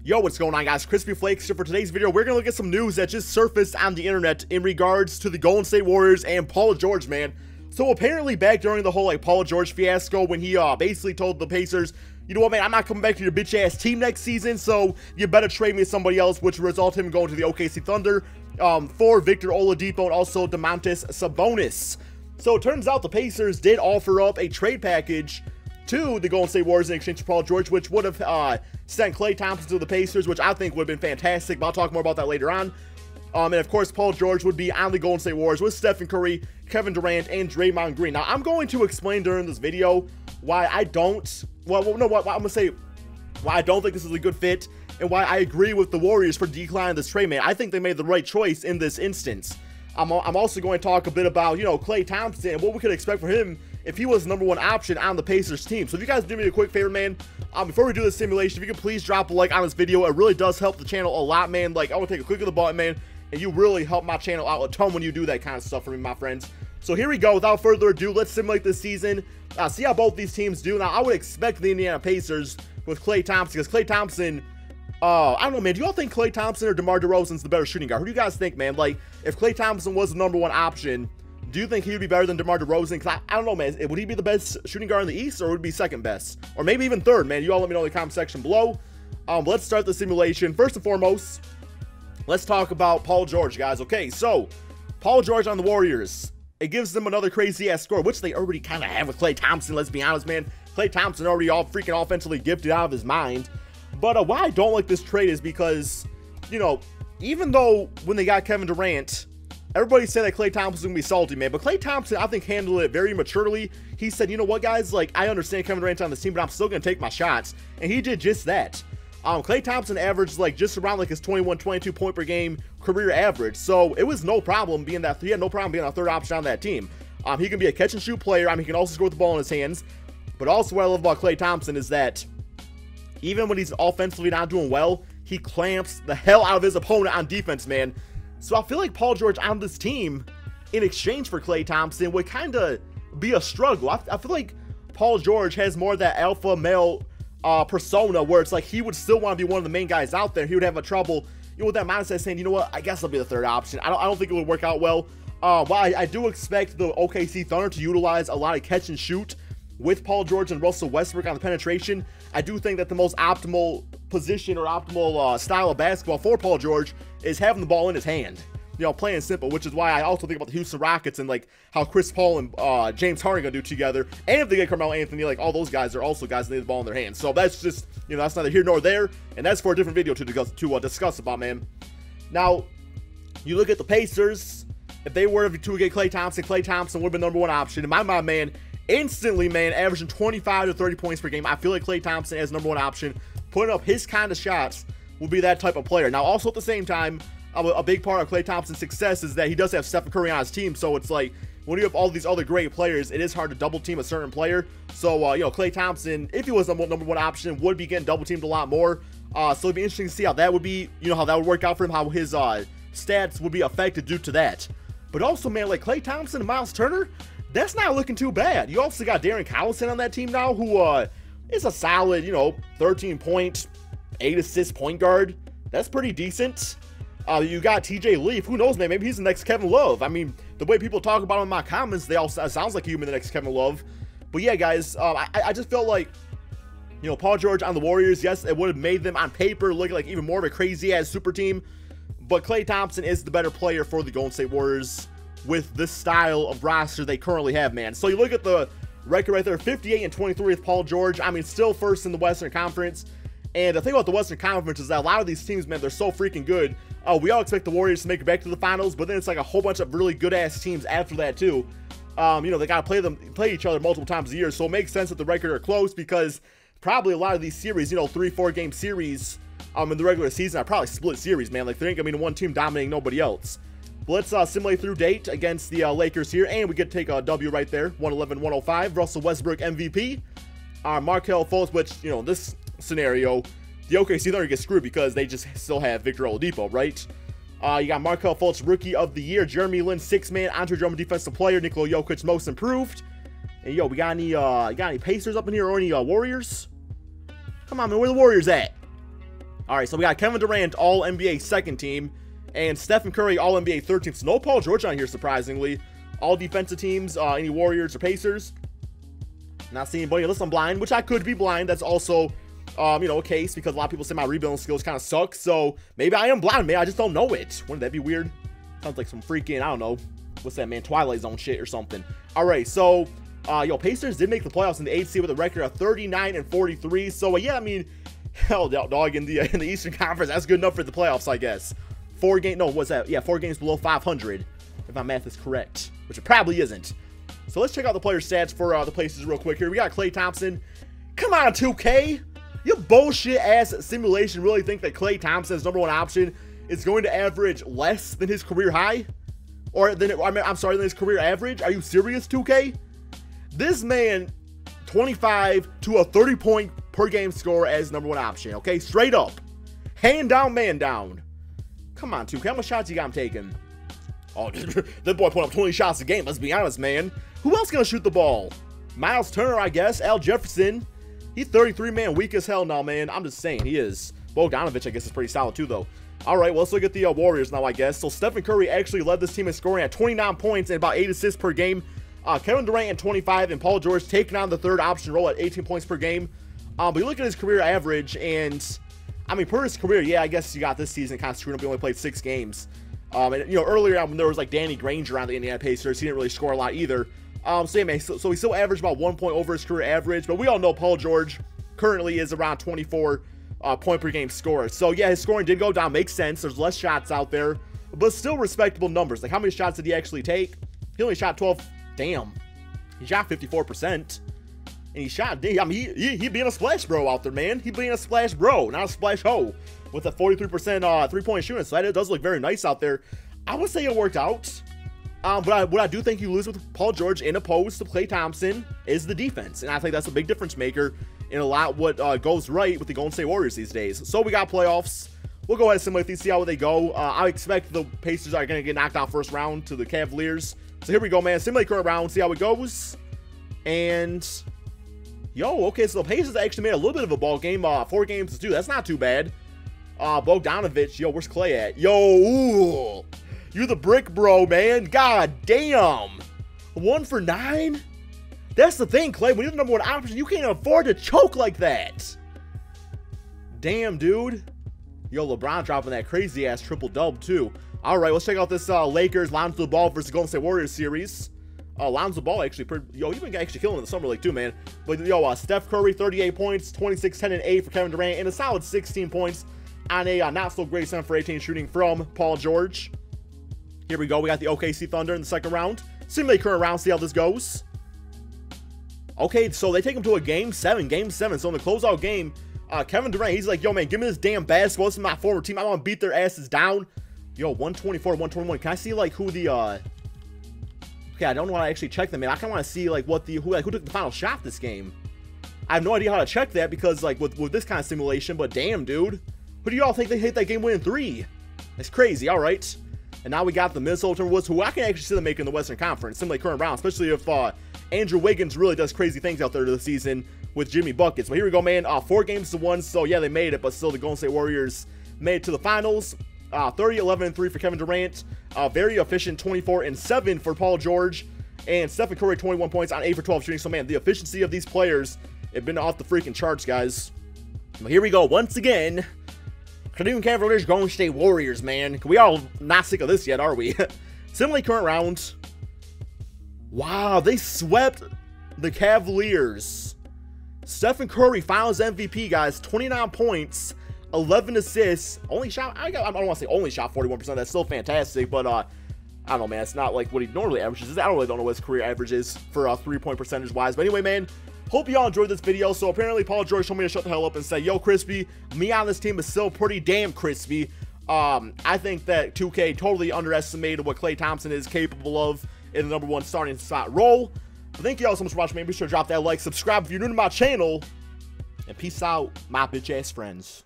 Yo, what's going on, guys? Crispy Flakes here. For today's video, we're gonna look at some news that just surfaced on the internet in regards to the Golden State Warriors and Paul George, man. So apparently back during the whole Paul George fiasco, when he basically told the Pacers, you know what, man, I'm not coming back to your bitch ass team next season, so you better trade me to somebody else, which resulted in him going to the OKC Thunder for Victor Oladipo and also Domantas Sabonis. So it turns out the Pacers did offer up a trade package to the Golden State Warriors in exchange for Paul George, which would have sent Klay Thompson to the Pacers, which I think would have been fantastic, but I'll talk more about that later on. And of course, Paul George would be on the Golden State Warriors with Stephen Curry, Kevin Durant, and Draymond Green. Now, I'm going to explain during this video why I don't, I'm going to say why I don't think this is a good fit and why I agree with the Warriors for declining this trade, man. I think they made the right choice in this instance. I'm also going to talk a bit about, Klay Thompson and what we could expect for him if he was the #1 option on the Pacers team. So if you guys do me a quick favor, man, before we do this simulation, if you could please drop a like on this video, it really does help the channel a lot, man. Like, I want to take a click of the button, man, and you really help my channel out a ton when you do that kind of stuff for me, my friends. So here we go. Without further ado, let's simulate this season. See how both these teams do. Now, I would expect the Indiana Pacers with Klay Thompson, because Klay Thompson, I don't know, man. Do y'all think Klay Thompson or DeMar DeRozan's the better shooting guard? Who do you guys think, man? Like, if Klay Thompson was the #1 option, do you think he would be better than DeMar DeRozan? Because I don't know, man. Would he be the best shooting guard in the East, or would he be second best? Or maybe even third, man. You all let me know in the comment section below. Let's start the simulation. First and foremost, let's talk about Paul George, guys. Okay, so Paul George on the Warriors. It gives them another crazy-ass score, which they already kind of have with Klay Thompson, let's be honest, man. Klay Thompson already all freaking offensively gifted out of his mind. But why I don't like this trade is because, even though when they got Kevin Durant, everybody said that Klay Thompson was going to be salty, man. But Klay Thompson, I think, handled it very maturely. He said, you know what, guys? Like, I understand Kevin Durant's on this team, but I'm still going to take my shots. And he did just that. Klay Thompson averaged, just around, his 21, 22 point per game career average. So, it was no problem being that, he had no problem being a third option on that team. He can be a catch-and-shoot player. He can also score with the ball in his hands. But also what I love about Klay Thompson is that even when he's offensively not doing well, he clamps the hell out of his opponent on defense, man. So I feel like Paul George on this team, in exchange for Klay Thompson, would kind of be a struggle. I feel like Paul George has more of that alpha male persona, where it's like he would still want to be one of the main guys out there. He would have a trouble, with that mindset saying, you know what, I guess I'll be the third option. I don't think it would work out well. While I do expect the OKC Thunder to utilize a lot of catch and shoot with Paul George and Russell Westbrook on the penetration, I do think that the most optimal position or optimal style of basketball for Paul George is having the ball in his hand, playing simple, which is why I also think about the Houston Rockets and how Chris Paul and James Harden gonna do together. And if they get Carmelo Anthony, all those guys are also guys that need the ball in their hands. So that's just, that's neither here nor there, and that's for a different video to discuss about, man. Now, you look at the Pacers. If they were to get Klay Thompson would have been #1 option. In my mind, man, instantly, man, averaging 25 to 30 points per game. I feel like Klay Thompson as #1 option, putting up his kind of shots, will be that type of player. Now, also at the same time, a big part of Klay Thompson's success is that he does have Stephen Curry on his team. So it's like, when you have all these other great players, it is hard to double team a certain player. So, Klay Thompson, if he was the #1 option, would be getting double teamed a lot more. So it'd be interesting to see how that would be, how that would work out for him, how his stats would be affected due to that. But also, man, Klay Thompson and Miles Turner, that's not looking too bad. You also got Darren Collison on that team now, who is a solid, 13-point, 8-assist point guard. That's pretty decent. You got TJ Leaf. Who knows, man? Maybe he's the next Kevin Love. I mean, the way people talk about him in my comments, it sounds like he'll be the next Kevin Love. But yeah, guys, I just felt like, Paul George on the Warriors, yes, it would have made them on paper look like even more of a crazy-ass super team. But Klay Thompson is the better player for the Golden State Warriors with this style of roster they currently have, man. So you look at the record right there, 58-23 with Paul George. I mean, still first in the Western Conference. And the thing about the Western Conference is that a lot of these teams, man, they're so freaking good. We all expect the Warriors to make it back to the finals, but then it's a whole bunch of really good-ass teams after that, too. They got to play each other multiple times a year, so it makes sense that the record are close, because probably a lot of these series, 3-4 game series in the regular season are probably split series, man. There ain't gonna be one team dominating nobody else. But let's simulate through date against the Lakers here, and we get to take a W right there, 111-105. Russell Westbrook MVP. Markelle Fultz, which, in this scenario, the OKC Thunder get screwed because they just still have Victor Oladipo, right? You got Markelle Fultz, Rookie of the Year. Jeremy Lin, 6-man. Andre Drummond, Defensive Player. Nikola Jokic, Most Improved. And, we got any Pacers up in here or any Warriors? Come on, man. Where the Warriors at? All right, so we got Kevin Durant, All-NBA second team, and Stephen Curry, All-NBA third team. So no Paul George on here, surprisingly. All defensive teams, any Warriors or Pacers. Not seeing anybody unless I'm blind, which I could be blind. That's also, you know, a case because a lot of people say my rebounding skills kind of suck. So maybe I am blind, man. I just don't know it. Wouldn't that be weird? Sounds like some freaking, I don't know. What's that, man? Twilight Zone shit or something. All right, so, yo, Pacers did make the playoffs in the 8th seed with a record of 39-43. So, yeah, I mean, hell, dog, in the Eastern Conference, that's good enough for the playoffs, I guess. 4 games below 500, if my math is correct, which it probably isn't. So let's check out the player stats for the Pacers real quick here. We got Klay Thompson. Come on, 2K. You bullshit-ass simulation really think that Klay Thompson's #1 option is going to average less than his career high? Or than, I'm sorry, than his career average? Are you serious, 2K? This man, 25 to a 30-point per game score as #1 option, okay? Straight up. Hand down, man down. Come on, 2K. How much shots you got him taking? Oh, that boy put up 20 shots a game, let's be honest, man. Who else gonna shoot the ball? Miles Turner, I guess. Al Jefferson. He's 33, man. Weak as hell now, man. I'm just saying, he is. Bogdanovich, I guess, is pretty solid, too, though. All right, well, let's look at the Warriors now, I guess. So, Stephen Curry actually led this team in scoring at 29 points and about 8 assists per game. Kevin Durant at 25, and Paul George taking on the third option role at 18 points per game. But you look at his career average, and, I mean, per his career, yeah, I guess you got this season kind of screwed up. He only played 6 games. And, you know, earlier when there was, like, Danny Granger on the Indiana Pacers, he didn't really score a lot either. So, yeah, man, so he still averaged about 1 point over his career average. But we all know Paul George currently is around 24 point per game scorer. So, yeah, his scoring did go down. Makes sense. There's less shots out there. But still respectable numbers. Like, how many shots did he actually take? He only shot 12. Damn. He shot 54%. And he shot, I mean, he being a splash bro out there, man. He being a splash bro, not a splash hoe. With a 43% three-point shooting. So that does look very nice out there. I would say it worked out. But what I do think you lose with Paul George in opposed to Klay Thompson is the defense. And I think that's a big difference maker in a lot what goes right with the Golden State Warriors these days. So we got playoffs. We'll go ahead and simulate these, see how they go. I expect the Pacers are going to get knocked out first round to the Cavaliers. So here we go, man. Simulate current round, see how it goes. And, yo, okay, so the Pacers actually made a little bit of a ball game. 4 games to 2. That's not too bad. Bogdanovich, yo, where's Klay at? Yo, ooh. You're the brick bro, man. God damn. 1 for 9? That's the thing, Klay. When you're the #1 option, you can't afford to choke like that. Damn, dude. Yo, LeBron dropping that crazy-ass triple-dub, too. All right, let's check out this Lakers Lonzo Ball versus Golden State Warriors series. Lonzo Ball actually, he's been actually killing in the summer league, too, man. But, yo, Steph Curry, 38 points, 26, 10, and 8 for Kevin Durant, and a solid 16 points on a not-so-great 7 for 18 shooting from Paul George. Here we go. We got the OKC Thunder in the second round. Simulate current round, see how this goes. Okay, so they take him to a game 7. So in the closeout game, Kevin Durant, he's like, yo, man, give me this damn basketball. This is my former team. I want to beat their asses down. Yo, 124, 121. Can I see, like, who the, okay, I don't want to actually check them, man. I kind of want to see, like, who took the final shot this game. I have no idea how to check that because, like, with this kind of simulation, but damn, dude. Who do y'all think they hit that game-winning 3? That's crazy, all right. And now we got the Minnesota Timberwolves, who I can actually see them making the Western Conference, simulate current round, especially if Andrew Wiggins really does crazy things out there this season with Jimmy Buckets. But here we go, man. 4 games to 1, so yeah, they made it, but still the Golden State Warriors made it to the finals. 30, 11, and 3 for Kevin Durant. Very efficient, 24 and 7 for Paul George. And Stephen Curry, 21 points on 8 for 12 shooting. So, man, the efficiency of these players have been off the freaking charts, guys. But here we go, once again. Cleveland Cavaliers, Golden State Warriors, man. We all not sick of this yet, are we? Simulate current round. Wow, they swept the Cavaliers. Stephen Curry, Finals MVP, guys. 29 points, 11 assists. Only shot, I don't want to say only shot 41%. That's still fantastic, but I don't know, man. It's not like what he normally averages. I really don't know what his career average is for 3-point percentage-wise. But anyway, man. Hope y'all enjoyed this video. So apparently Paul George told me to shut the hell up and say, yo, Crispy, me on this team is still pretty damn crispy. I think that 2K totally underestimated what Klay Thompson is capable of in the #1 starting slot role. But thank you all so much for watching, man. Be sure to drop that like, subscribe if you're new to my channel, and peace out, my bitch ass friends.